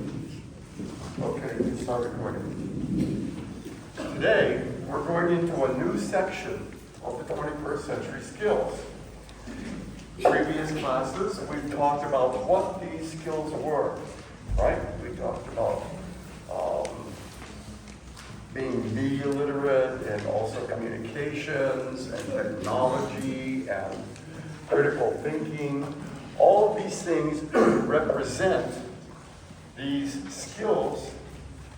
Okay, you can start recording. Today, we're going into a new section of the 21st century skills. Previous classes, we've talked about what these skills were, right? We talked about being media literate and also communications and technology and critical thinking. All of these things represent these skills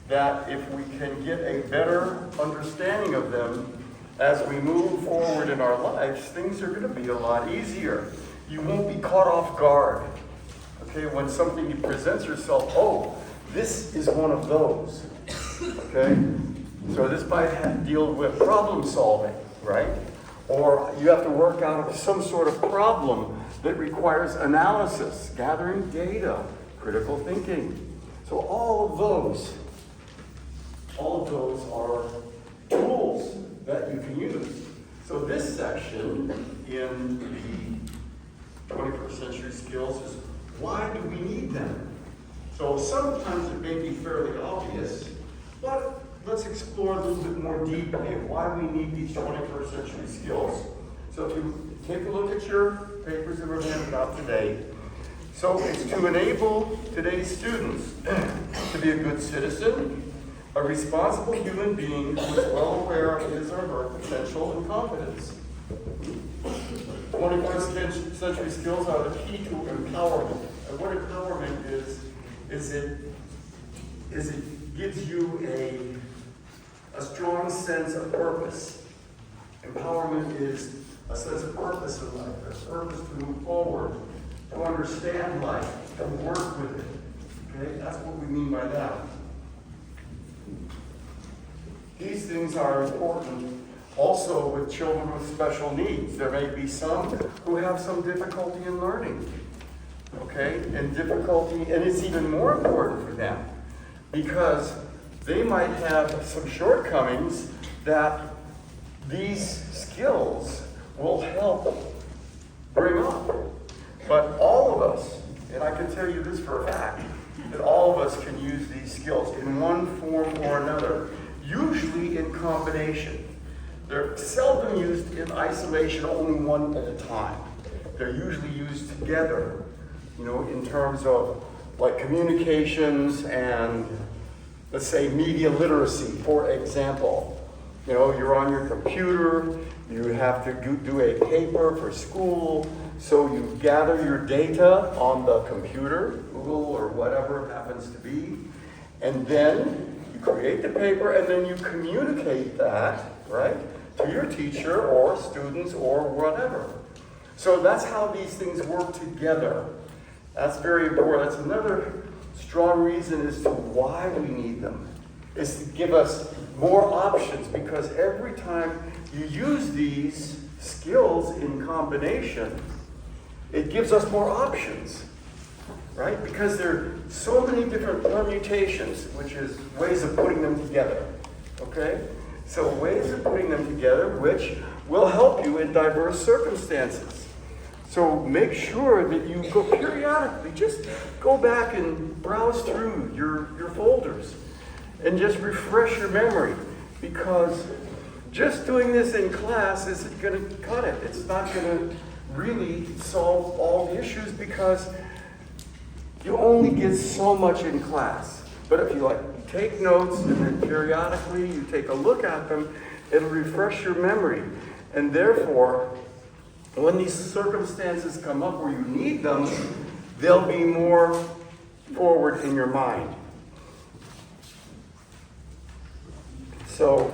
that if we can get a better understanding of them as we move forward in our lives, things are going to be a lot easier. You won't be caught off guard, okay, when something presents yourself, oh, this is one of those, okay? So this might deal with problem solving, right? Or you have to work out some sort of problem that requires analysis, gathering data, critical thinking. So all of those are tools that you can use. So this section in the 21st century skills is why do we need them? So sometimes it may be fairly obvious, but let's explore a little bit more deeply of why we need these 21st century skills. So if you take a look at your papers that were handed out today, so it's to enable today's students to be a good citizen, a responsible human being who is well aware of his or her potential and competence. 21st century skills are the key to empowerment. And what empowerment is it gives you a strong sense of purpose. Empowerment is a sense of purpose in life, a purpose to move forward, to understand life, to work with it. Okay, that's what we mean by that. These things are important also with children with special needs. There may be some who have some difficulty in learning, okay, and it's even more important for them because they might have some shortcomings that these skills will help bring up. But all of us, and I can tell you this for a fact, that all of us can use these skills in one form or another, usually in combination. They're seldom used in isolation, only one at a time. They're usually used together, you know, in terms of like communications and, let's say, media literacy, for example. You know, you're on your computer, you have to do a paper for school, so you gather your data on the computer, Google or whatever it happens to be, and then you create the paper and then you communicate that, right, to your teacher or students or whatever. So that's how these things work together. That's very important. That's another strong reason as to why we need them, is to give us more options, because every time you use these skills in combination, it gives us more options, right? Because there are so many different permutations, which is ways of putting them together, okay? So ways of putting them together which will help you in diverse circumstances. So make sure that you go periodically, just go back and browse through your folders and just refresh your memory, because just doing this in class isn't going to cut it. It's not going to really solve all the issues because you only get so much in class. But if you take notes and then periodically you take a look at them, it'll refresh your memory. And therefore, when these circumstances come up where you need them, they'll be more forward in your mind. So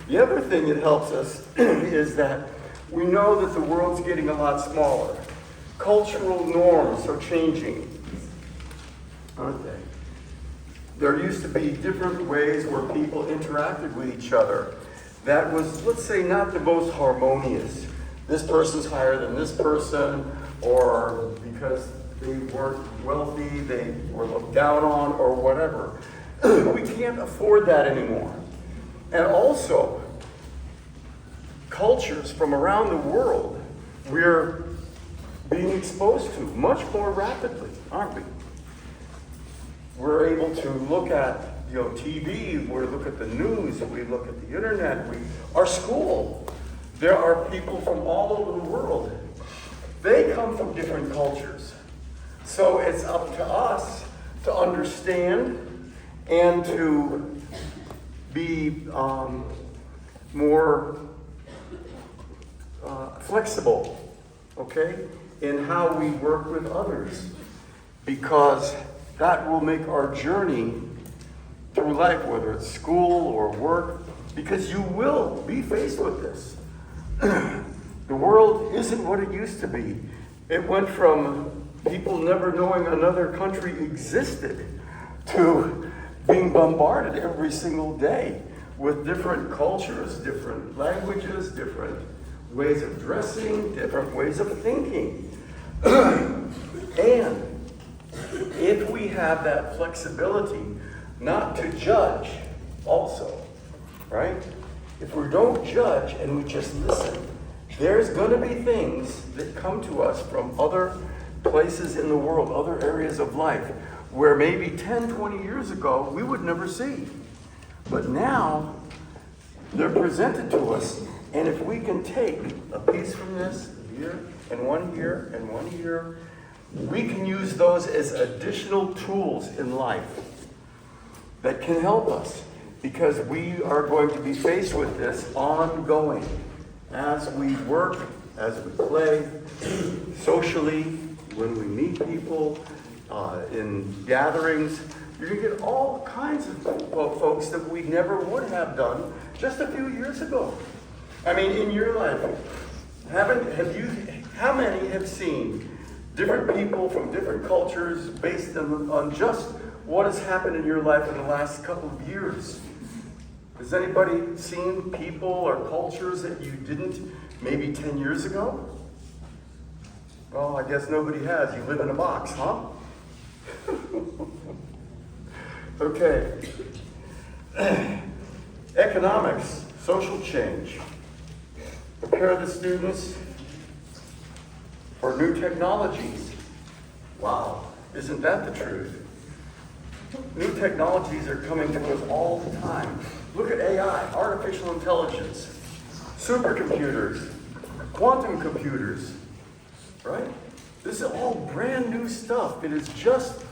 the other thing that helps us is that we know that the world's getting a lot smaller. Cultural norms are changing, aren't they? There used to be different ways where people interacted with each other. That was, let's say, not the most harmonious. This person's higher than this person, or because they weren't wealthy, they were looked down on, or whatever. We can't afford that anymore. And also, cultures from around the world we're being exposed to much more rapidly, aren't we? We're able to look at, TV, we look at the news, we look at the internet, our school. There are people from all over the world. They come from different cultures. So it's up to us to understand and to be more flexible, okay, in how we work with others, because that will make our journey through life, whether it's school or work, because you will be faced with this. The world isn't what it used to be. It went from people never knowing another country existed to being bombarded every single day with different cultures, different languages, different ways of dressing, different ways of thinking. And if we have that flexibility not to judge also, right? If we don't judge and we just listen, there's going to be things that come to us from other places in the world, other areas of life, where maybe 10, 20 years ago we would never see. But now they're presented to us, and if we can take a piece from this here, and one here, and one here, we can use those as additional tools in life that can help us, because we are going to be faced with this ongoing as we work, as we play, socially, when we meet people, in gatherings. You're going to get all kinds of folks that we never would have done just a few years ago. I mean, in your life, how many have seen different people from different cultures based on just what has happened in your life in the last couple of years? Has anybody seen people or cultures that you didn't maybe 10 years ago? Well, I guess nobody has. You live in a box, huh? Okay. Economics, social change. Prepare the students for new technologies. Wow, isn't that the truth? New technologies are coming to us all the time. Look at AI, artificial intelligence, supercomputers, quantum computers, right? This is all brand new stuff. It is just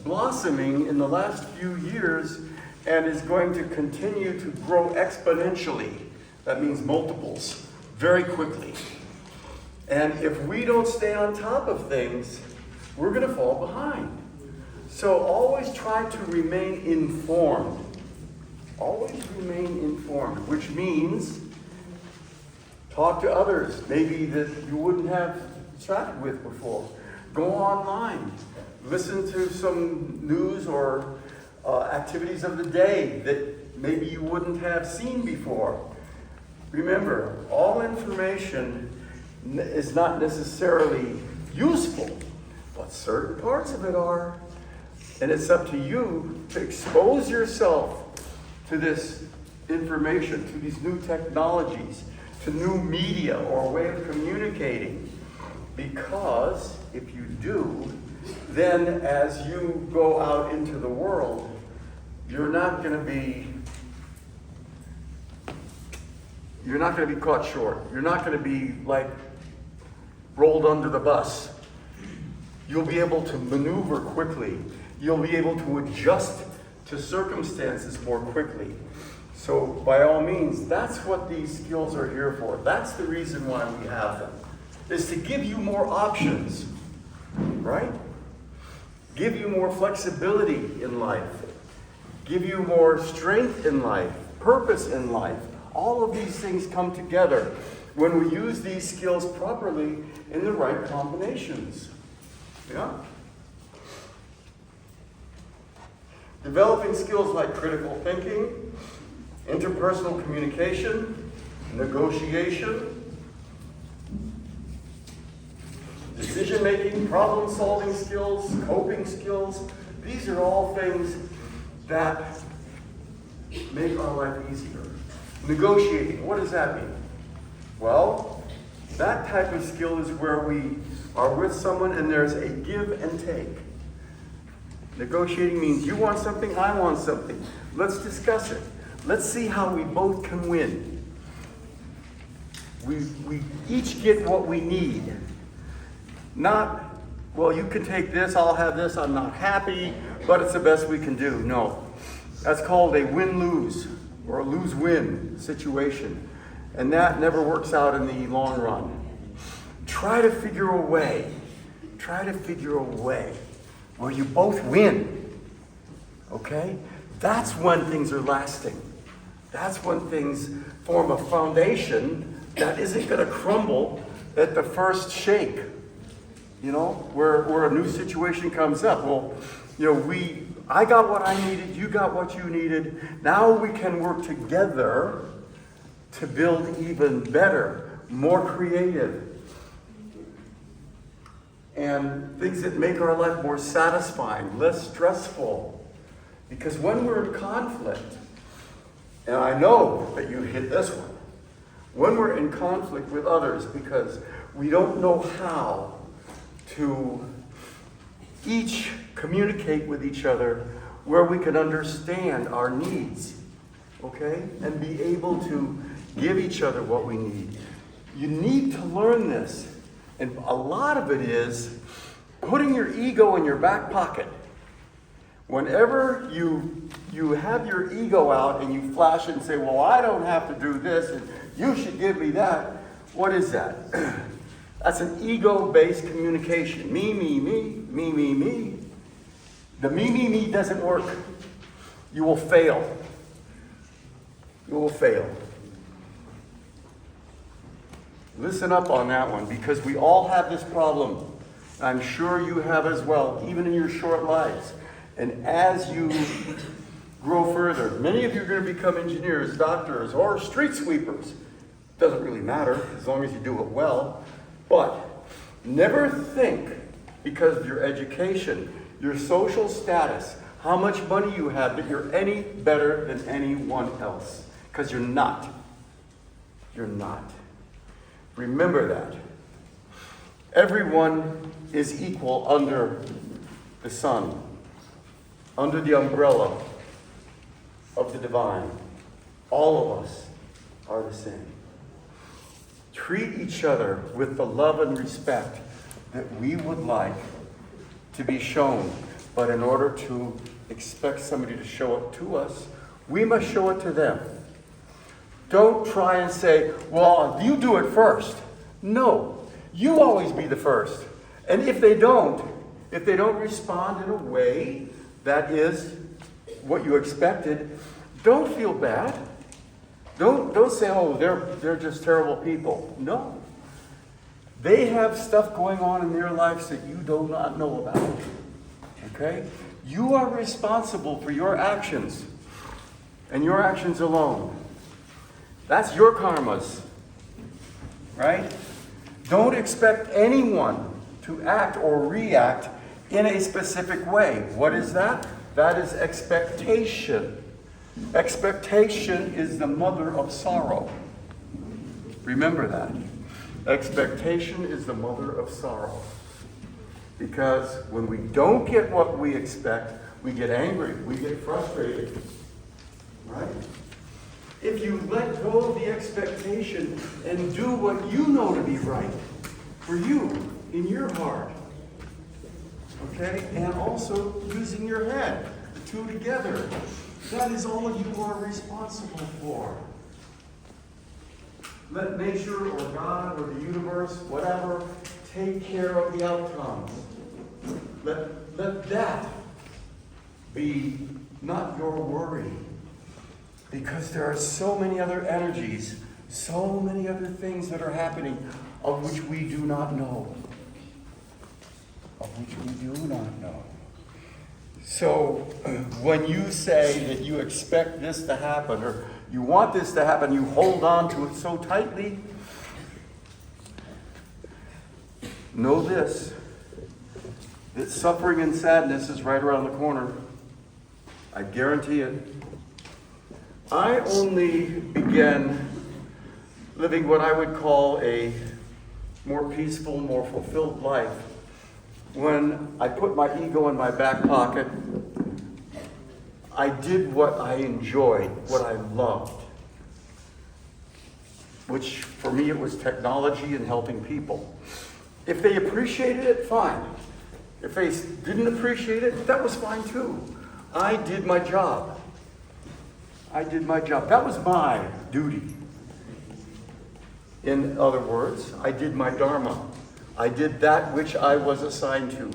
blossoming in the last few years and is going to continue to grow exponentially. That means multiples, very quickly. And if we don't stay on top of things, we're going to fall behind. So always try to remain informed. Always remain informed, which means talk to others, maybe that you wouldn't have chatted with before. Go online. Listen to some news or activities of the day that maybe you wouldn't have seen before. Remember, all information is not necessarily useful, but certain parts of it are. And it's up to you to expose yourself to this information, to these new technologies, to new media or way of communicating. Because if you do, then as you go out into the world, you're not going to be caught short. You're not going to be like rolled under the bus. You'll be able to maneuver quickly. You'll be able to adjust to circumstances more quickly. So by all means, that's what these skills are here for. That's the reason why we have them, is to give you more options, right? Give you more flexibility in life. Give you more strength in life, purpose in life. All of these things come together when we use these skills properly in the right combinations. Yeah? Developing skills like critical thinking, interpersonal communication, negotiation, decision-making, problem-solving skills, coping skills. These are all things that make our life easier. Negotiating, what does that mean? Well, that type of skill is where we are with someone and there's a give and take. Negotiating means you want something, I want something. Let's discuss it. Let's see how we both can win. We each get what we need. Not, well, you can take this, I'll have this, I'm not happy, but it's the best we can do. No. That's called a win-lose or a lose-win situation. And that never works out in the long run. Try to figure a way. Try to figure a way where you both win. Okay? That's when things are lasting. That's when things form a foundation that isn't going to crumble at the first shake. You know, where a new situation comes up. Well, you know, I got what I needed, you got what you needed. Now we can work together to build even better, more creative, and things that make our life more satisfying, less stressful. Because when we're in conflict, and I know that you hit this one, when we're in conflict with others because we don't know how to each communicate with each other where we can understand our needs, okay? And be able to give each other what we need. You need to learn this. And a lot of it is putting your ego in your back pocket. Whenever you have your ego out and you flash it and say, well, I don't have to do this and you should give me that. What is that? That's an ego-based communication. Me, me, me, me, me, me. The me, me, me doesn't work. You will fail. You will fail. Listen up on that one, because we all have this problem. I'm sure you have as well, even in your short lives. And as you grow further, many of you are going to become engineers, doctors, or street sweepers. Doesn't really matter, as long as you do it well. But never think, because of your education, your social status, how much money you have, that you're any better than anyone else. Because you're not. You're not. Remember that. Everyone is equal under the sun, under the umbrella of the divine. All of us are the same. Treat each other with the love and respect that we would like to be shown. But in order to expect somebody to show it to us, we must show it to them. Don't try and say, well, you do it first. No, you always be the first. And if they don't respond in a way that is what you expected, don't feel bad. Don't say, oh, they're just terrible people. No. They have stuff going on in their lives that you do not know about. Okay? You are responsible for your actions and your actions alone. That's your karmas. Right? Don't expect anyone to act or react in a specific way. What is that? That is expectation. Expectation is the mother of sorrow. Remember that. Expectation is the mother of sorrow. Because when we don't get what we expect, we get angry, we get frustrated. Right? If you let go of the expectation and do what you know to be right for you in your heart, okay, and also using your head, the two together, that is all you are responsible for. Let nature or God or the universe, whatever, take care of the outcomes. Let that be not your worry. Because there are so many other energies, so many other things that are happening of which we do not know. Of which we do not know. So when you say that you expect this to happen or you want this to happen, you hold on to it so tightly, know this, that suffering and sadness is right around the corner. I guarantee it. I only began living what I would call a more peaceful, more fulfilled life when I put my ego in my back pocket, I did what I enjoyed, what I loved. Which, for me, it was technology and helping people. If they appreciated it, fine. If they didn't appreciate it, that was fine too. I did my job. I did my job. That was my duty. In other words, I did my dharma. I did that which I was assigned to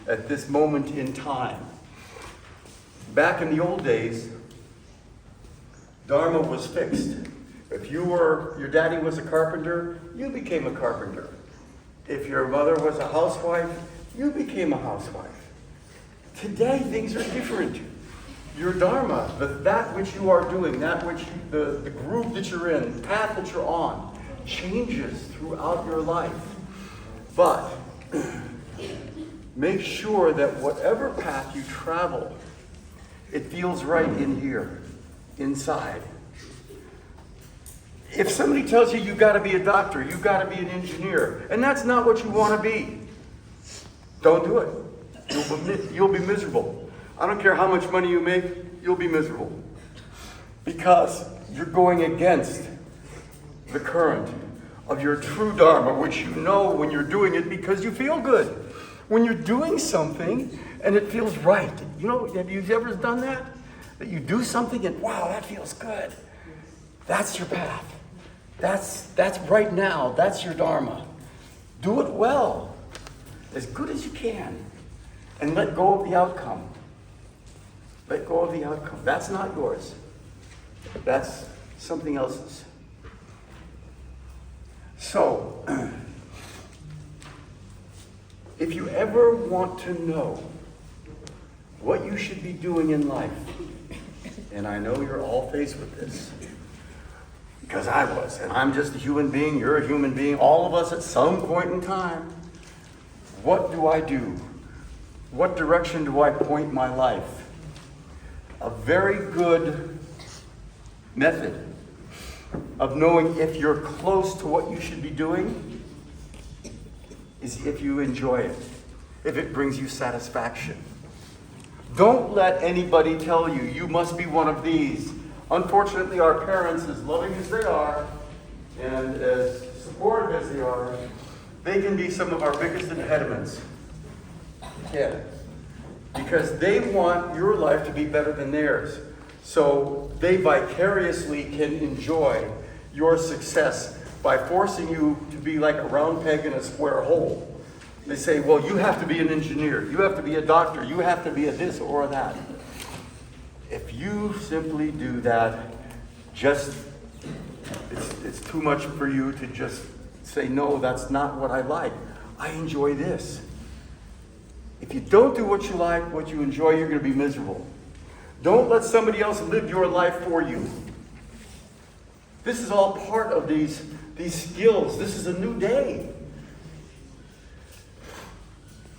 at this moment in time. Back in the old days, dharma was fixed. If your daddy was a carpenter, you became a carpenter. If your mother was a housewife, you became a housewife. Today, things are different. Your dharma, that which you are doing, that which the groove that you're in, the path that you're on, changes throughout your life. But make sure that whatever path you travel, it feels right in here, inside. If somebody tells you you've got to be a doctor, you've got to be an engineer, and that's not what you want to be, don't do it. You'll be miserable. I don't care how much money you make, you'll be miserable. Because you're going against the current of your true dharma, which you know when you're doing it because you feel good. When you're doing something and it feels right. You know, have you ever done that? That you do something and wow, that feels good. That's your path. That's right now. That's your dharma. Do it well, as good as you can, and let go of the outcome. Let go of the outcome. That's not yours. That's something else's. So, if you ever want to know what you should be doing in life, and I know you're all faced with this, because I was, and I'm just a human being, you're a human being, all of us at some point in time. What do I do? What direction do I point my life? A very good method of knowing if you're close to what you should be doing is if you enjoy it, if it brings you satisfaction. Don't let anybody tell you, you must be one of these. Unfortunately, our parents, as loving as they are, and as supportive as they are, they can be some of our biggest impediments. Yeah. Because they want your life to be better than theirs. So they vicariously can enjoy your success by forcing you to be like a round peg in a square hole. They say, well, you have to be an engineer, you have to be a doctor, you have to be a this or that. If you simply do that, it's too much for you to just say, no, that's not what I like. I enjoy this. If you don't do what you like, what you enjoy, you're going to be miserable. Don't let somebody else live your life for you. This is all part of these skills. This is a new day.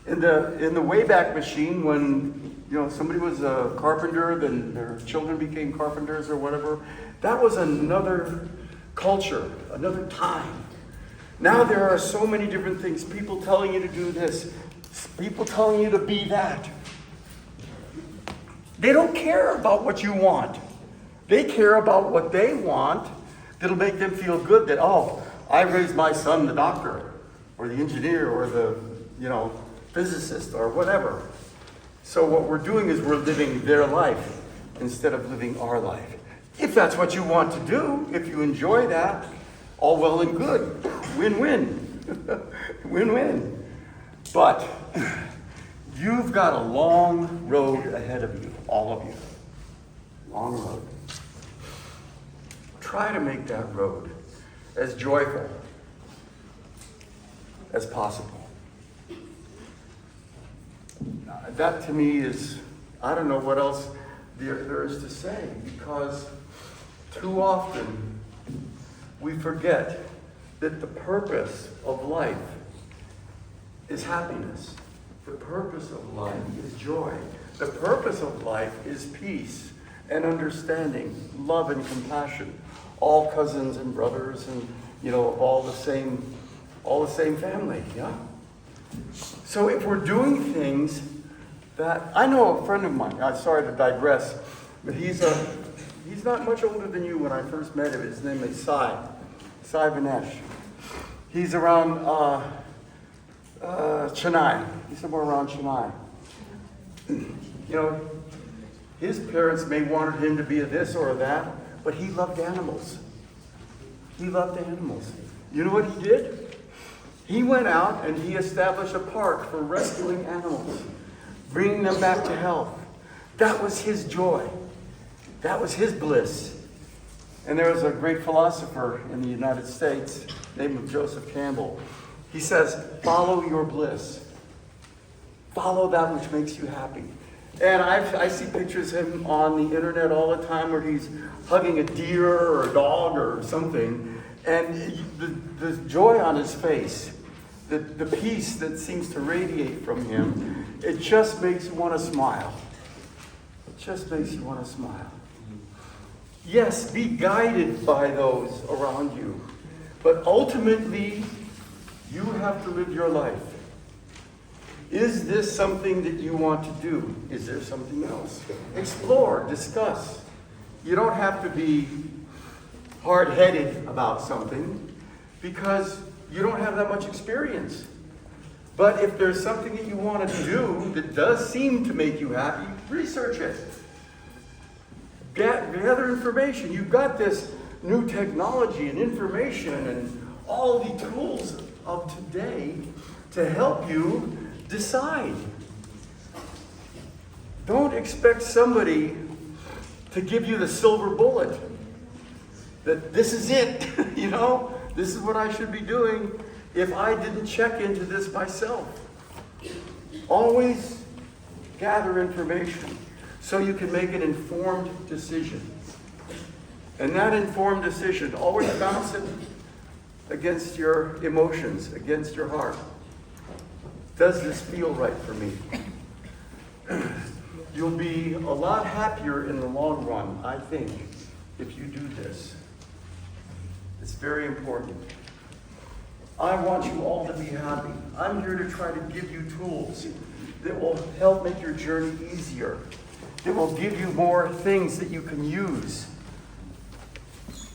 In the Wayback Machine, when somebody was a carpenter, then their children became carpenters or whatever, that was another culture, another time. Now there are so many different things. People telling you to do this, people telling you to be that. They don't care about what you want. They care about what they want that'll make them feel good that, oh, I raised my son the doctor or the engineer or the, physicist or whatever. So what we're doing is we're living their life instead of living our life. If that's what you want to do, if you enjoy that, all well and good. Win-win. Win-win. But you've got a long road ahead of you, all of you. Long road. Try to make that road as joyful as possible. That to me is, I don't know what else there is to say, because too often we forget that the purpose of life is happiness. The purpose of life is joy. The purpose of life is peace and understanding, love and compassion. All cousins and brothers and, all the same family, yeah? So if we're doing things that, I know a friend of mine, I'm sorry to digress, but he's not much older than you when I first met him. His name is Sai Vanesh. He's around Chennai. He's somewhere around Chennai. You know, his parents may wanted him to be a this or a that, but he loved animals. He loved animals. You know what he did? He went out and he established a park for rescuing animals, bringing them back to health. That was his joy. That was his bliss. And there was a great philosopher in the United States named Joseph Campbell. He says, follow your bliss. Follow that which makes you happy. And I see pictures of him on the internet all the time where he's hugging a deer or a dog or something. And the joy on his face, the peace that seems to radiate from him, it just makes you want to smile. It just makes you want to smile. Yes, be guided by those around you. But ultimately, you have to live your life. Is this something that you want to do? Is there something else? Explore, discuss. You don't have to be hard-headed about something because you don't have that much experience. But if there's something that you want to do that does seem to make you happy, research it. Gather information. You've got this new technology and information and all the tools of today to help you decide. Don't expect somebody to give you the silver bullet. That this is it, you know? This is what I should be doing if I didn't check into this myself. Always gather information so you can make an informed decision. And that informed decision, always bounce it against your emotions, against your heart. Does this feel right for me? You'll be a lot happier in the long run, I think, if you do this. It's very important. I want you all to be happy. I'm here to try to give you tools that will help make your journey easier. That will give you more things that you can use.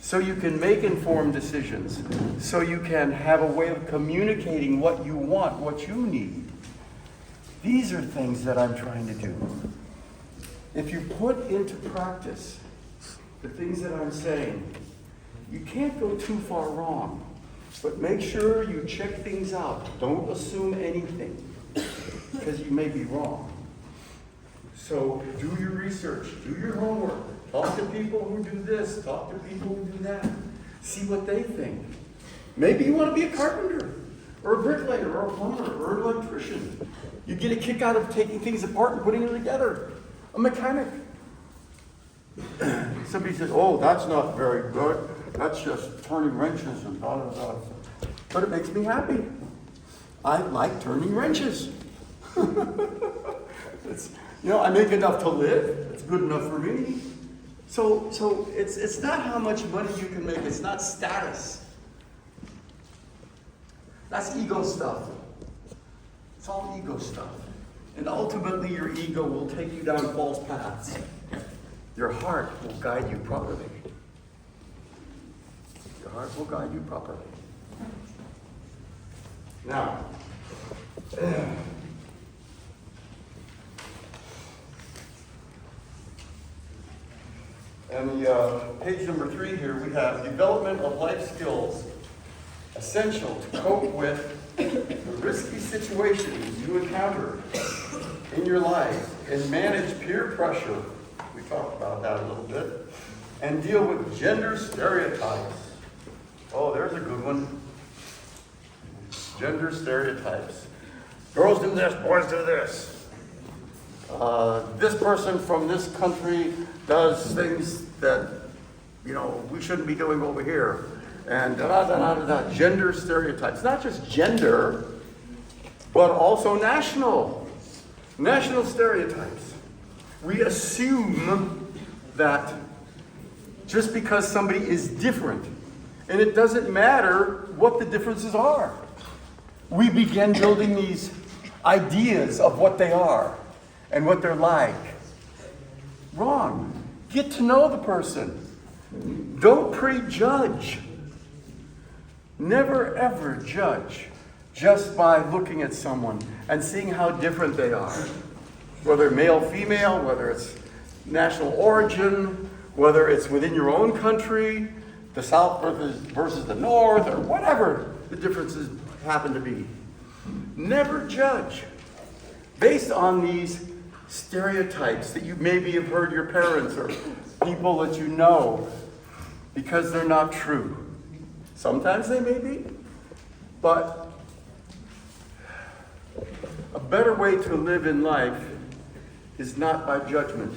So you can make informed decisions. So you can have a way of communicating what you want, what you need. These are things that I'm trying to do. If you put into practice the things that I'm saying, you can't go too far wrong. But make sure you check things out. Don't assume anything, because you may be wrong. So do your research, do your homework, talk to people who do this, talk to people who do that. See what they think. Maybe you want to be a carpenter, or a bricklayer, or a plumber, or an electrician. You get a kick out of taking things apart and putting them together. A mechanic. Somebody says, oh, that's not very good. That's just turning wrenches and blah, blah, blah. But it makes me happy. I like turning wrenches. I make enough to live. It's good enough for me. So it's not how much money you can make. It's not status. That's ego stuff. It's all ego stuff. And ultimately your ego will take you down false paths. Your heart will guide you properly. Your heart will guide you properly. Now, and page number 3 here, we have development of life skills essential to cope with the risky situations you encounter in your life and manage peer pressure. We talked about that a little bit. And deal with gender stereotypes. Oh, there's a good one. Gender stereotypes. Girls do this, boys do this. This person from this country does things that, we shouldn't be doing over here. And gender stereotypes. Not just gender, but also national stereotypes. We assume that just because somebody is different, and it doesn't matter what the differences are. we begin building these ideas of what they are and what they're like. Wrong. Get to know the person. Don't prejudge. Never ever judge just by looking at someone and seeing how different they are. Whether male, female, whether it's national origin, whether it's within your own country, the South versus the North, or whatever the differences happen to be. Never judge based on these stereotypes that you maybe have heard your parents or people that you know, because they're not true. Sometimes they may be, but a better way to live in life is not by judgment.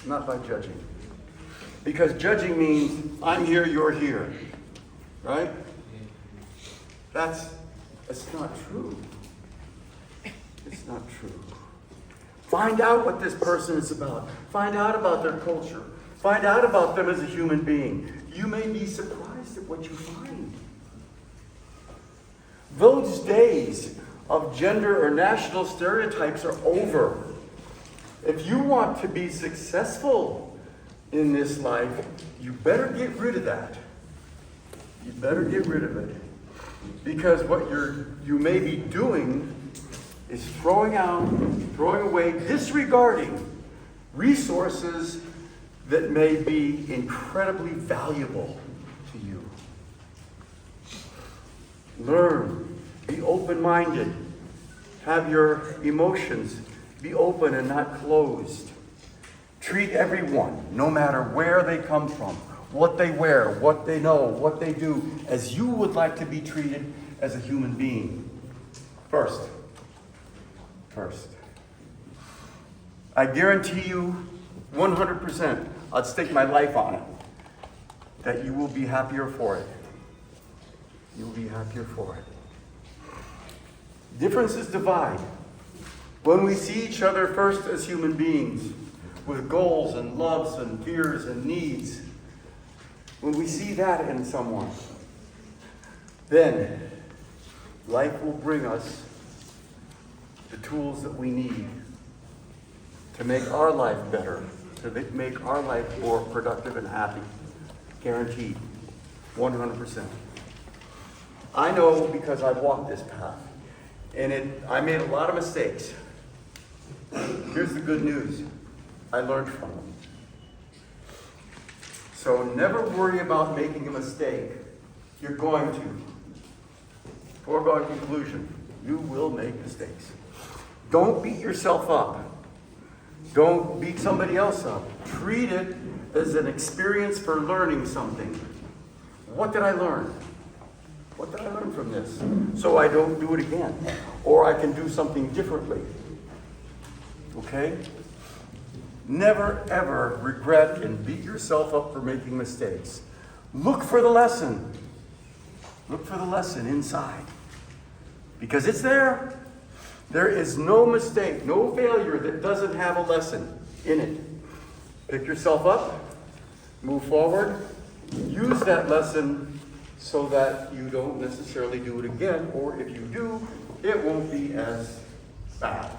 Not by judging. Because judging means I'm here, you're here. Right? That's not true. It's not true. Find out what this person is about. Find out about their culture. Find out about them as a human being. You may be surprised at what you find. Those days of gender or national stereotypes are over. If you want to be successful in this life, you better get rid of that. You better get rid of it. Because what you may be doing is throwing away, disregarding resources that may be incredibly valuable to you. Learn, be open-minded, have your emotions be open and not closed. Treat everyone, no matter where they come from, what they wear, what they know, what they do, as you would like to be treated as a human being. First. I guarantee you 100%, I'd stake my life on it, that you will be happier for it. You'll be happier for it. Differences divide. When we see each other first as human beings, with goals and loves and fears and needs, when we see that in someone, then life will bring us the tools that we need to make our life better, to make our life more productive and happy. Guaranteed. 100%. I know because I've walked this path. And I made a lot of mistakes. Here's the good news. I learned from them. So never worry about making a mistake. You're going to. Foregone conclusion. You will make mistakes. Don't beat yourself up. Don't beat somebody else up. Treat it as an experience for learning something. What did I learn? What did I learn from this? So I don't do it again. Or I can do something differently. Okay? Never, ever regret and beat yourself up for making mistakes. Look for the lesson. Look for the lesson inside. Because it's there. There is no mistake, no failure that doesn't have a lesson in it. Pick yourself up. Move forward. Use that lesson so that you don't necessarily do it again. Or if you do, it won't be as bad.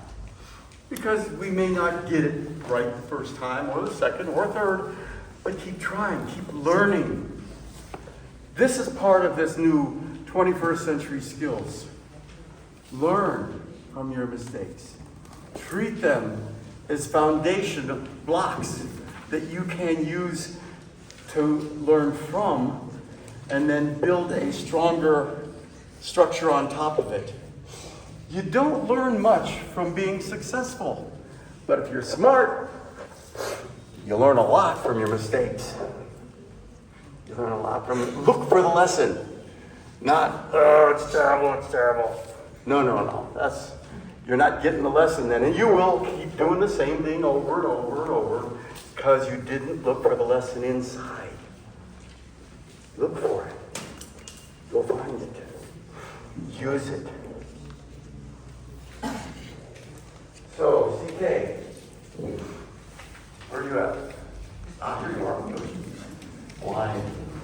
Because we may not get it right the first time, or the second, or third, but keep trying, keep learning. This is part of this new 21st century skills. Learn from your mistakes. Treat them as foundation blocks that you can use to learn from, and then build a stronger structure on top of it. You don't learn much from being successful, but if you're smart, you learn a lot from your mistakes. You learn a lot from it. Look for the lesson, not, oh, it's terrible. No. You're not getting the lesson then, and you will keep doing the same thing over and over and over because you didn't look for the lesson inside. Look for it. You'll find it. Use it.